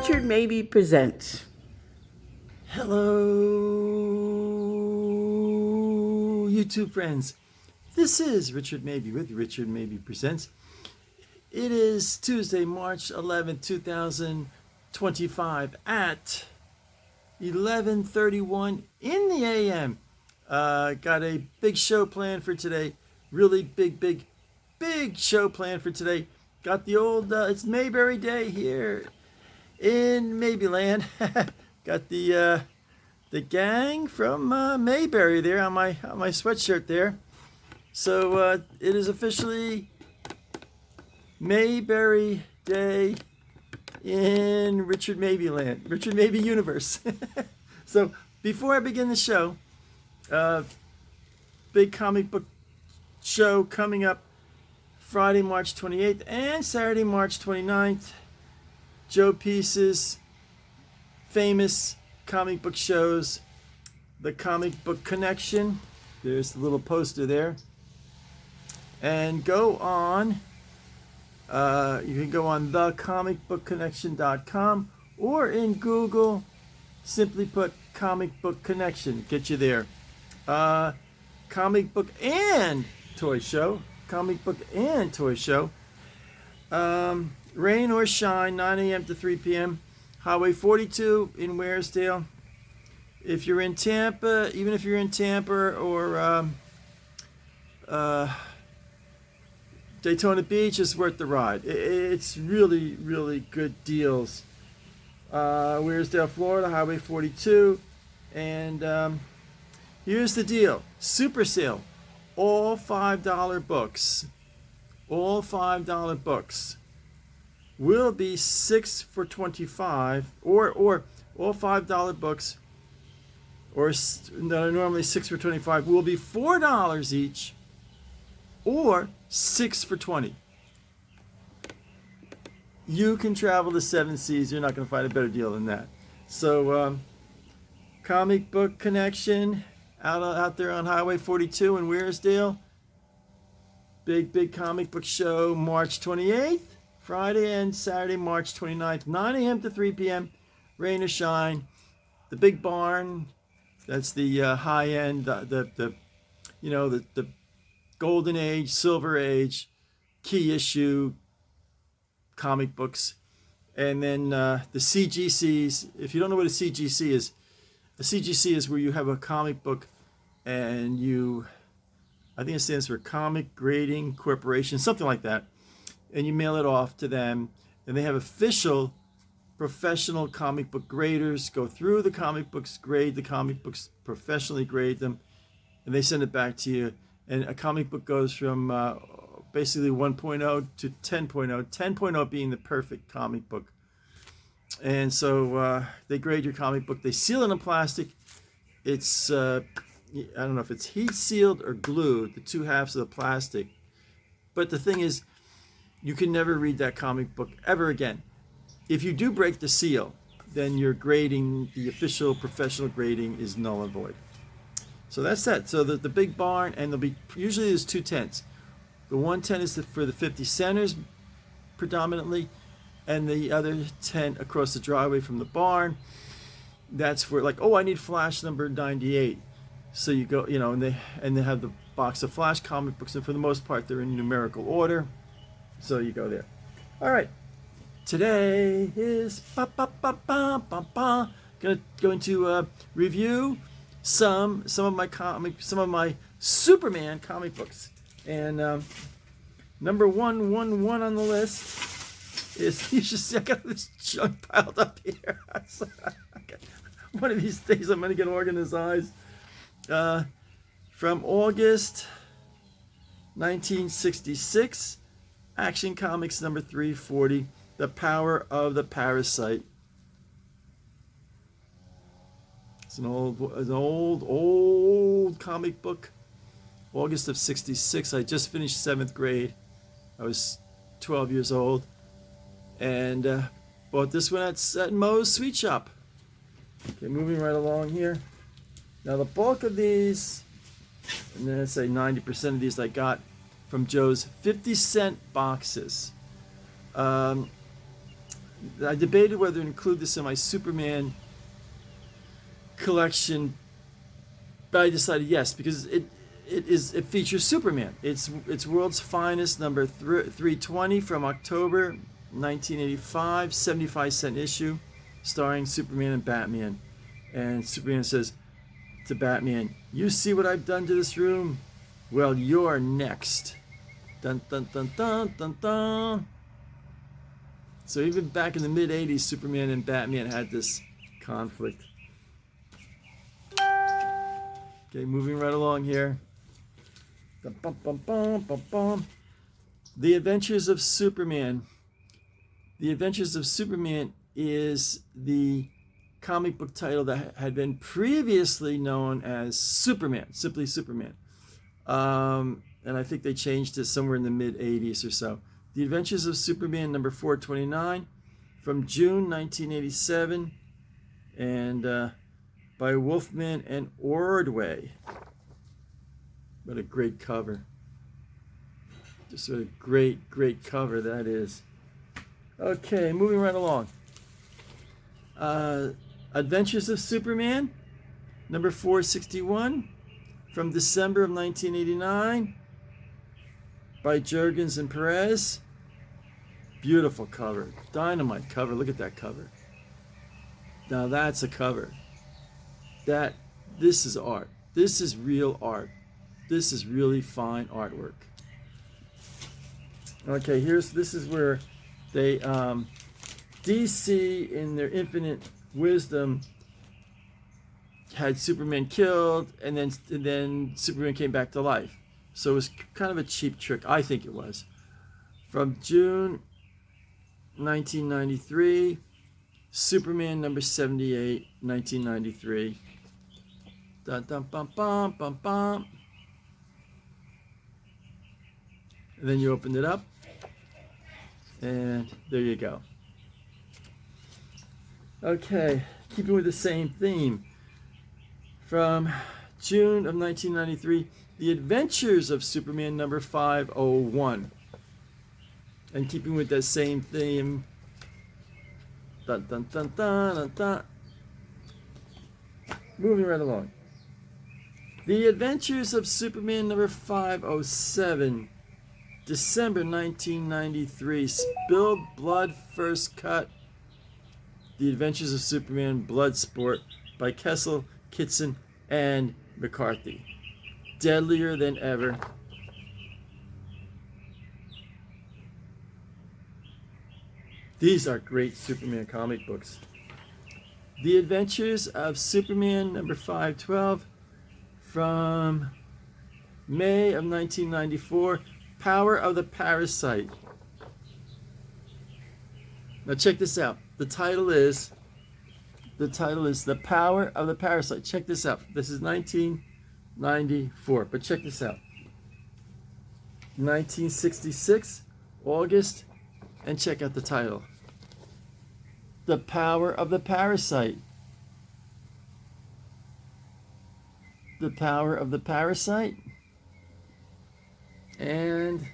Richard Mabey presents. Hello, YouTube friends. This is Richard Mabey with Richard Mabey Presents. It is Tuesday, March 11th, 2025 at 11:31 in the a.m. Got a big show planned for today. Really big show planned for today. Got the old, it's Mayberry Day here in Mayberland. Got the gang from Mayberry there on my sweatshirt there. So it is officially Mayberry Day in Richard Mabey land, Richard Mabey universe. So before I begin the show, big comic book show coming up Friday, March 28th and Saturday, March 29th. Joe Peace's famous comic book shows, The Comic Book Connection. There's the little poster there. And go on, you can go on thecomicbookconnection.com or in Google, simply put Comic Book Connection, get you there. Comic book and toy show. Comic book and toy show. Rain or shine, 9 a.m. to 3 p.m. Highway 42 in Waresdale. If you're in Tampa, even if you're in Tampa or Daytona Beach, it's worth the ride. It's really good deals. Waresdale, Florida, Highway 42. And here's the deal. Super sale. All $5 books. All $5 books will be 6 for $25, or all $5 books, or that are normally 6 for $25, will be $4 each, or 6 for $20. You can travel the 7 seas. You're not going to find a better deal than that. So, Comic Book Connection out there on Highway 42 in Waresdale. Big comic book show, March 28th. Friday and Saturday, March 29th, 9 a.m. to 3 p.m. Rain or shine. The Big Barn. That's the high end, the golden age, silver age, key issue comic books. And then the CGCs. If you don't know what a CGC is, a CGC is where you have a comic book and I think it stands for Comic Grading Corporation, something like that. And you mail it off to them, and they have official professional comic book graders go through the comic books, grade the comic books, professionally grade them, and they send it back to you. And a comic book goes from basically 1.0 to 10.0, 10.0 being the perfect comic book. And so they grade your comic book, they seal it in plastic. It's I don't know if it's heat sealed or glued, the two halves of the plastic. But the thing is, you can never read that comic book ever again. If you do break the seal, then your grading, the official professional grading, is null and void. So that's that. So the Big Barn, and usually there's 2 tents. The one tent is for the 50 centers predominantly, and the other tent across the driveway from the barn, that's for like, oh, I need Flash number 98. So you go, and they have the box of Flash comic books, and for the most part they're in numerical order. So you go there. All right. Today is going to review some of my Superman comic books. And number one on the list is, you should see I got this junk piled up here. One of these days I'm going to get organized. From August 1966. Action Comics number 340, The Power of the Parasite. It's an old comic book. August of 66. I just finished 7th grade. I was 12 years old. And bought this one at Moe's Sweet Shop. Okay, moving right along here. Now the bulk of these, and then I'd say 90% of these I got from Joe's 50-cent boxes. I debated whether to include this in my Superman collection, but I decided yes, because it features Superman. It's World's Finest, number 320 from October 1985, 75-cent issue, starring Superman and Batman. And Superman says to Batman, "You see what I've done to this room? Well, you're next." Dun dun dun dun dun dun. So even back in the mid '80s, Superman and Batman had this conflict. Okay, moving right along here. Bum, bum, bum, bum, bum. The Adventures of Superman. The Adventures of Superman is the comic book title that had been previously known as Superman, simply Superman. And I think they changed it somewhere in the mid 80s or so. The Adventures of Superman, number 429, from June 1987, and by Wolfman and Ordway. What a great cover. Just a great, great cover that is. Okay, moving right along. Adventures of Superman, number 461, from December of 1989, by Jurgens and Perez. Beautiful cover. Dynamite cover. Look at that cover. Now that's a cover. This is art. This is real art. This is really fine artwork. Okay, this is where they DC in their infinite wisdom had Superman killed, and then Superman came back to life. So it was kind of a cheap trick. I think it was. From June 1993, Superman number 78, 1993. Dun dun bum bum bum bum. And then you opened it up, and there you go. Okay, keeping with the same theme. From June of 1993, The Adventures of Superman number 501. And keeping with that same theme, dun dun dun dun dun dun. Moving right along. The Adventures of Superman number 507, December 1993. Spilled Blood First Cut. The Adventures of Superman Bloodsport by Kessel, Kitson, and McCarthy. Deadlier than ever. These are great Superman comic books. The Adventures of Superman number 512 from May of 1994. Power of the Parasite. Now check this out. The title is The Power of the Parasite. Check this out. This is 1994, but check this out. 1966, August, and check out the title. The Power of the Parasite. The Power of the Parasite. And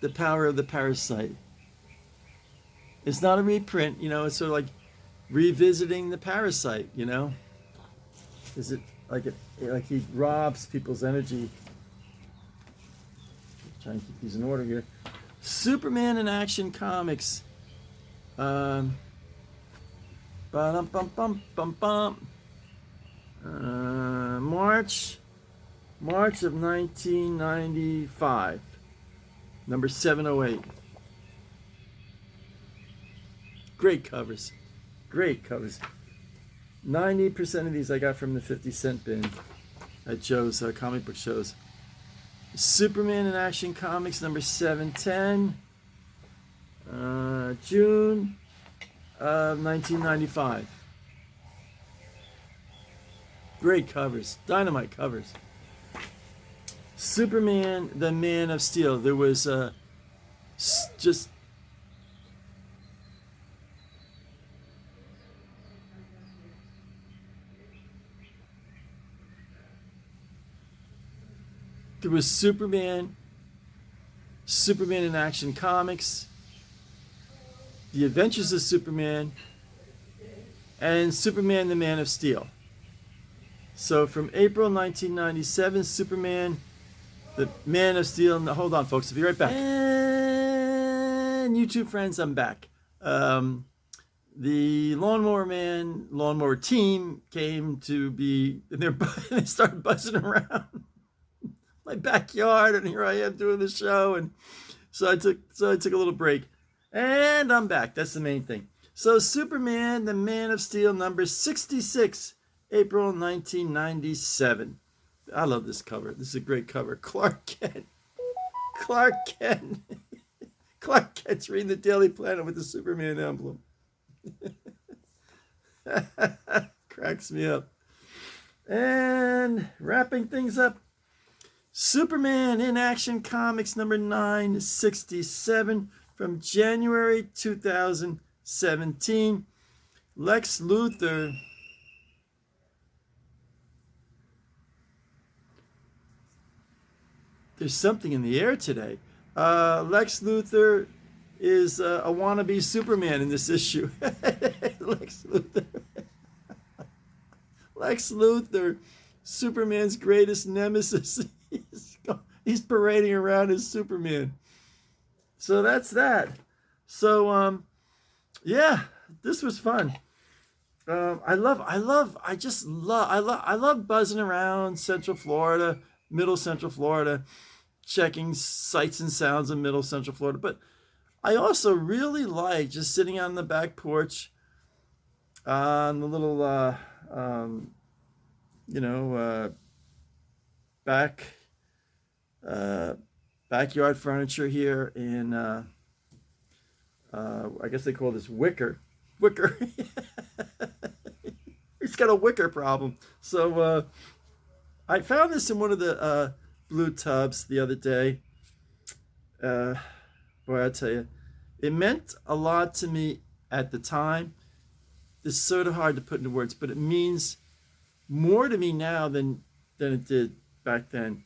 The Power of the Parasite. It's not a reprint, it's sort of like revisiting the parasite, Is it like he robs people's energy? Trying to keep these in order here. Superman in Action Comics. March of 1995. Number 708. Great covers. Great covers. 90% of these I got from the 50-cent bin at Joe's comic book shows. Superman in Action Comics number 710. June of 1995. Great covers. Dynamite covers. Superman, the Man of Steel. There was just there was Superman Superman in Action Comics, The Adventures of Superman, and Superman the Man of Steel. So from April 1997, Superman the Man of Steel. Hold on, folks. I'll be right back. And YouTube friends, I'm back. The Lawnmower Man, Lawnmower team came to be, and they started buzzing around my backyard, and here I am doing the show, and so I took a little break, and I'm back. That's the main thing. So Superman, the Man of Steel, number 66, April 1997. I love this cover. This is a great cover. Clark Kent. Clark Kent's reading the Daily Planet with the Superman emblem. Cracks me up. And wrapping things up, Superman in Action Comics number 967 from January 2017. Lex Luthor. There's something in the air today. Lex Luthor is a wannabe Superman in this issue. Lex Luthor, Superman's greatest nemesis. He's parading around as Superman. So that's that. So yeah, this was fun. I love buzzing around Central Florida, Middle Central Florida, checking sights and sounds in Middle Central Florida. But I also really like just sitting on the back porch on the little, backyard furniture here in, I guess they call this wicker. He's got a wicker problem. So I found this in one of the blue tubs the other day. Boy, I tell you, it meant a lot to me at the time. It's sort of hard to put into words, but it means more to me now than it did back then.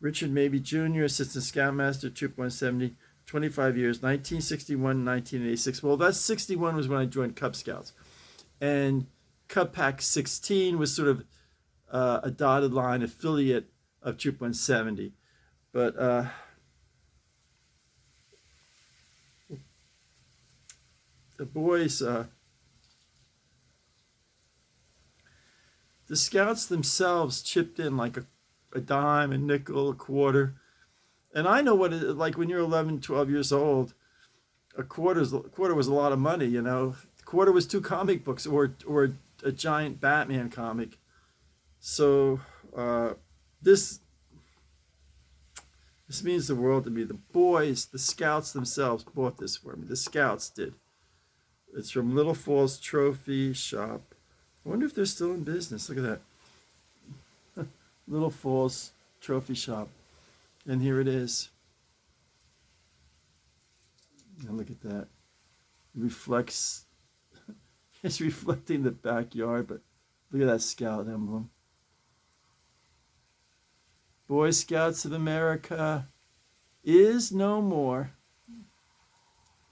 Richard Mabey Jr., Assistant Scoutmaster, Troop 170, 25 years, 1961, 1986. Well, that 61 was when I joined Cub Scouts. And Cub Pack 16 was sort of a dotted line affiliate of Troop 170. But the boys, the Scouts themselves chipped in like a dime, a nickel, a quarter. And I know what it like when you're 11, 12 years old. A quarter was a lot of money, you know. A quarter was 2 comic books or a giant Batman comic. So this means the world to me. The boys, the Scouts themselves bought this for me. The Scouts did. It's from Little Falls Trophy Shop. I wonder if they're still in business. Look at that. Little Falls Trophy Shop. And here it is. And look at that. It reflects. It's reflecting the backyard, but look at that Scout emblem. Boy Scouts of America is no more.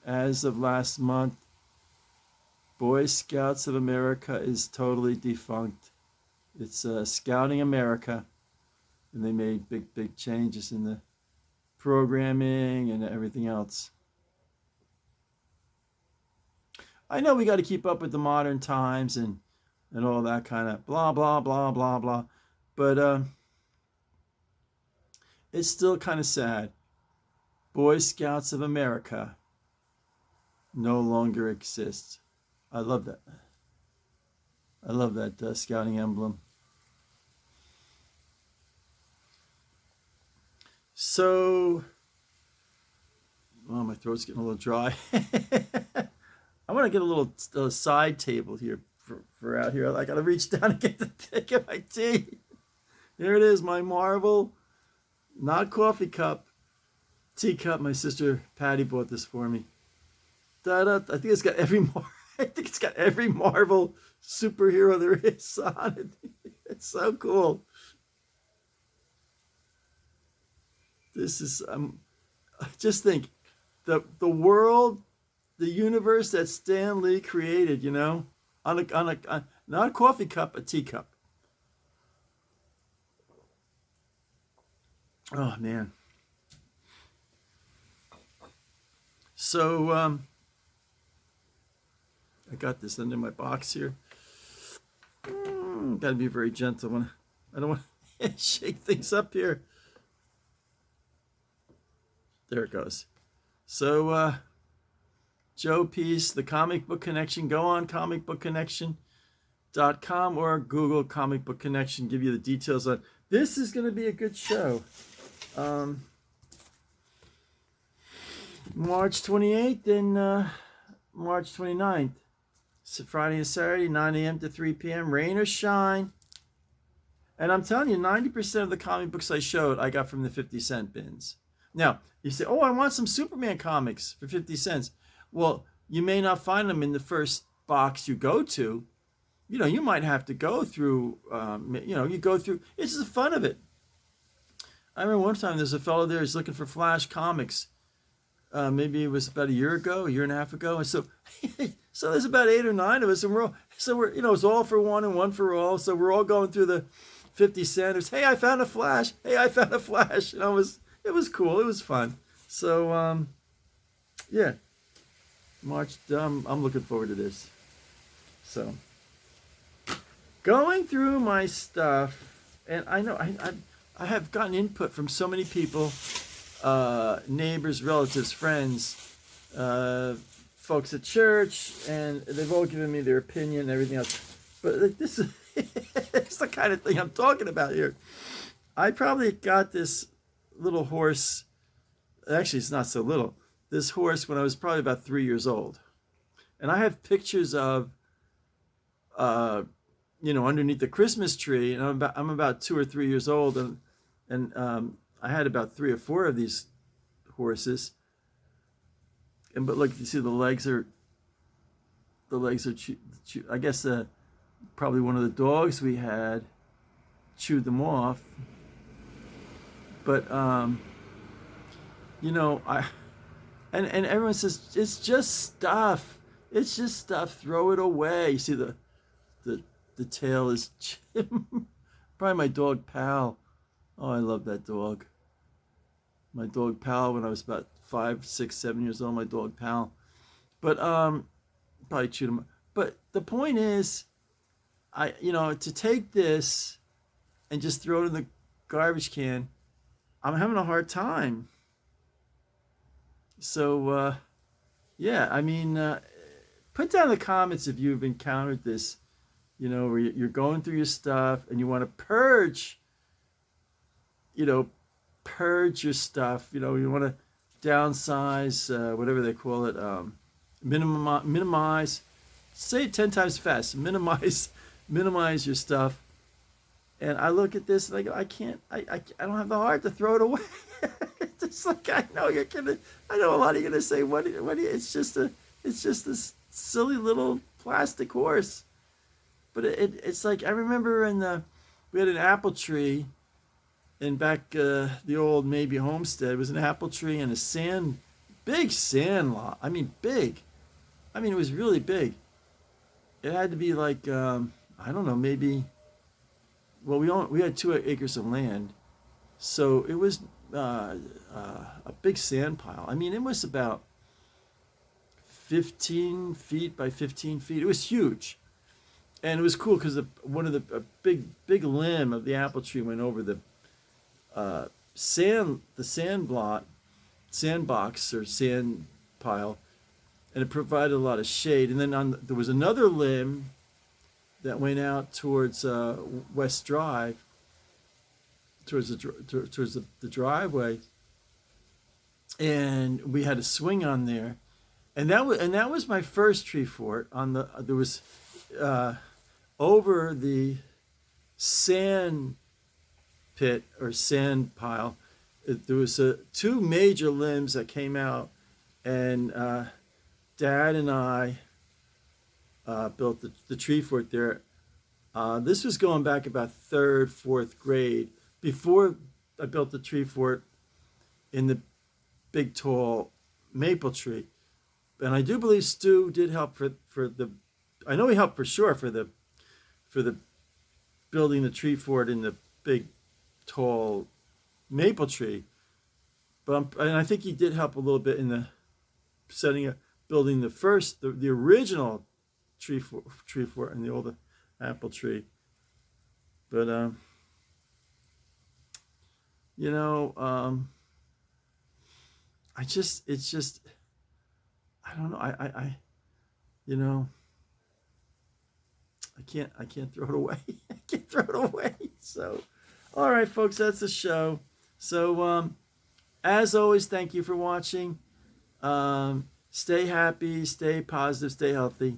As of last month, Boy Scouts of America is totally defunct. It's Scouting America, and they made big changes in the programming and everything else. I know we got to keep up with the modern times and all that kind of blah, blah, blah, blah, blah. But it's still kind of sad. Boy Scouts of America no longer exists. I love that. I love that scouting emblem. So, oh, my throat's getting a little dry. I want to get a little side table here for out here. I got to reach down and get my tea. Here it is, my Marvel, not coffee cup, teacup. My sister Patty bought this for me. I think it's got every Marvel superhero there is on it. It's so cool. This is just think, the world, the universe that Stan Lee created, on not a coffee cup, a teacup. Oh man. So I got this under my box here. Got to be very gentle when I don't want to shake things up here. There it goes. So Joe Peace, the Comic Book Connection. Go on comicbookconnection.com or Google Comic Book Connection. Give you the details on. This is going to be a good show. March 28th and March 29th. So Friday and Saturday, 9 a.m. to 3 p.m. Rain or shine. And I'm telling you, 90% of the comic books I showed, I got from the 50-cent bins. Now, you say, oh, I want some Superman comics for 50 cents. Well, you may not find them in the first box you go to. You might have to go through, you go through. It's just the fun of it. I remember one time there's a fellow there who's looking for Flash comics. Maybe it was about a year and a half ago. And so there's about 8 or 9 of us, and we're it's all for one and one for all. So we're all going through the 50 centers. Hey, I found a Flash. Hey, I found a Flash. It was cool. It was fun. So yeah, March. I'm looking forward to this. So going through my stuff, and I know I have gotten input from so many people. Neighbors, relatives, friends, folks at church, and they've all given me their opinion and everything else. But this is it's the kind of thing I'm talking about here. I probably got this little horse. Actually, it's not so little. This horse when I was probably about 3 years old, and I have pictures of, underneath the Christmas tree, and I'm about 2 or 3 years old, and I had about 3 or 4 of these horses, but look, you see the legs are I guess probably one of the dogs we had chewed them off. But and everyone says it's just stuff. It's just stuff. Throw it away. You see the tail is probably my dog Pal. Oh, I love that dog. My dog Pal, when I was about 5, 6, 7 years old, my dog Pal. But probably chewed him. But the point is, to take this and just throw it in the garbage can, I'm having a hard time. So put down in the comments if you've encountered this, where you're going through your stuff and you want to purge your stuff. You want to downsize, whatever they call it, minimize. Say it 10 times fast. Minimize your stuff. And I look at this and I go, I don't have the heart to throw it away. It's like, I know you're gonna. I know a lot of you are gonna say, what? It's just this silly little plastic horse. But it's like, I remember we had an apple tree. And back the old Mabey homestead was an apple tree and a big sand lot. I mean, big. I mean, it was really big. It had to be like, I don't know, maybe. Well, we had 2 acres of land, so it was a big sand pile. I mean, it was about 15 feet by 15 feet. It was huge, and it was cool because a big limb of the apple tree went over the sandbox or sand pile, and it provided a lot of shade. And then there was another limb that went out towards West Drive, towards the driveway, and we had a swing on there, and that was my first tree fort. There was over the sand pit or sand pile, there was 2 major limbs that came out, and Dad and I built the tree fort there. This was going back about 3rd, 4th grade. Before I built the tree fort in the big tall maple tree. And I do believe Stu did help for the. I know he helped for sure for the building the tree fort in the big tall maple tree. But and I think he did help a little bit in the setting up, building the original tree fort and the old apple tree. But you know, it's just, I don't know. I you know, I can't throw it away. I can't throw it away. So, all right, folks, that's the show. So, as always, thank you for watching. Stay happy, stay positive, stay healthy.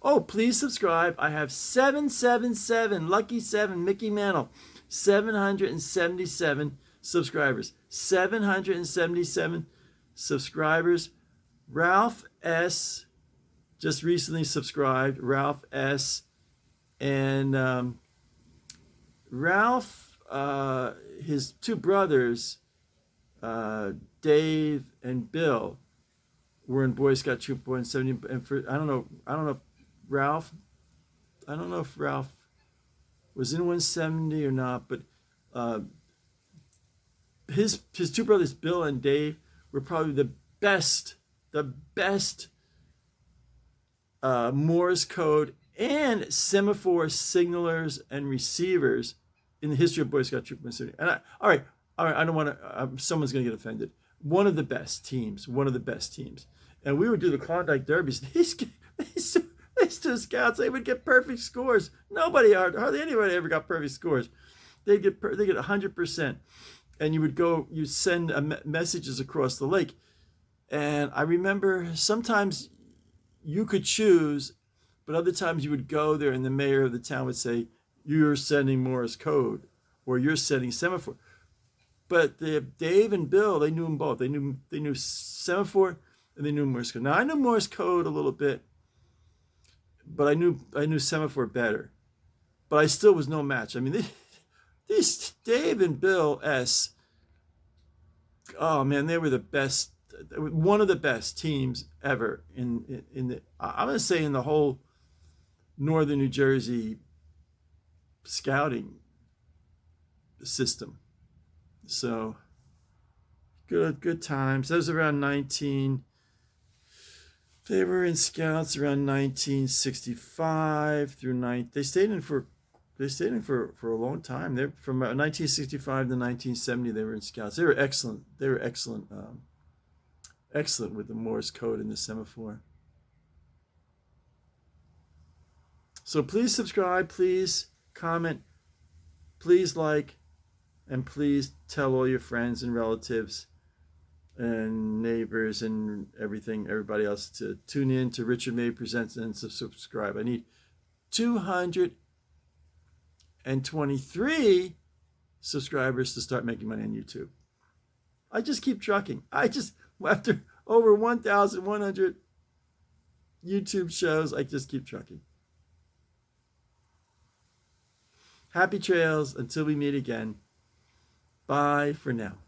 Oh, please subscribe. I have 777, lucky 7, Mickey Mantle, 777 subscribers. 777 subscribers. Ralph S. just recently subscribed. Ralph S. And Ralph, his two brothers, Dave and Bill, were in Boy Scout Troop 170. And for I don't know if Ralph was in 170 or not, but his two brothers, Bill and Dave, were probably the best Morse code and semaphore signalers and receivers in the history of Boy Scout Troop 170. And all right, I don't want to. Someone's going to get offended. One of the best teams. And we would do the Klondike Derbies. These two scouts, they would get perfect scores. Hardly anybody ever got perfect scores. They get 100%. And you send messages across the lake. And I remember sometimes you could choose, but other times you would go there and the mayor of the town would say, you're sending Morse code or you're sending semaphore. But Dave and Bill, they knew them both. They knew semaphore and they knew Morse code. Now I knew Morse code a little bit, but I knew semaphore better. But I still was no match. I mean, these Dave and Bill S. Oh man, they were the best. One of the best teams ever in the. I'm gonna say in the whole northern New Jersey scouting system. So good times. That was around 19. They were in scouts around 1965 through 9. They stayed in for a long time. They're from 1965 to 1970. They were in scouts. They were excellent. Excellent with the Morse code and the semaphore. So please subscribe, please comment, please like, and please tell all your friends and relatives and neighbors and everybody else to tune in to Richard Mabey Presents and subscribe. I need 223 subscribers to start making money on YouTube. I just keep trucking. After over 1,100 YouTube shows, I just keep trucking. Happy trails until we meet again. Bye for now.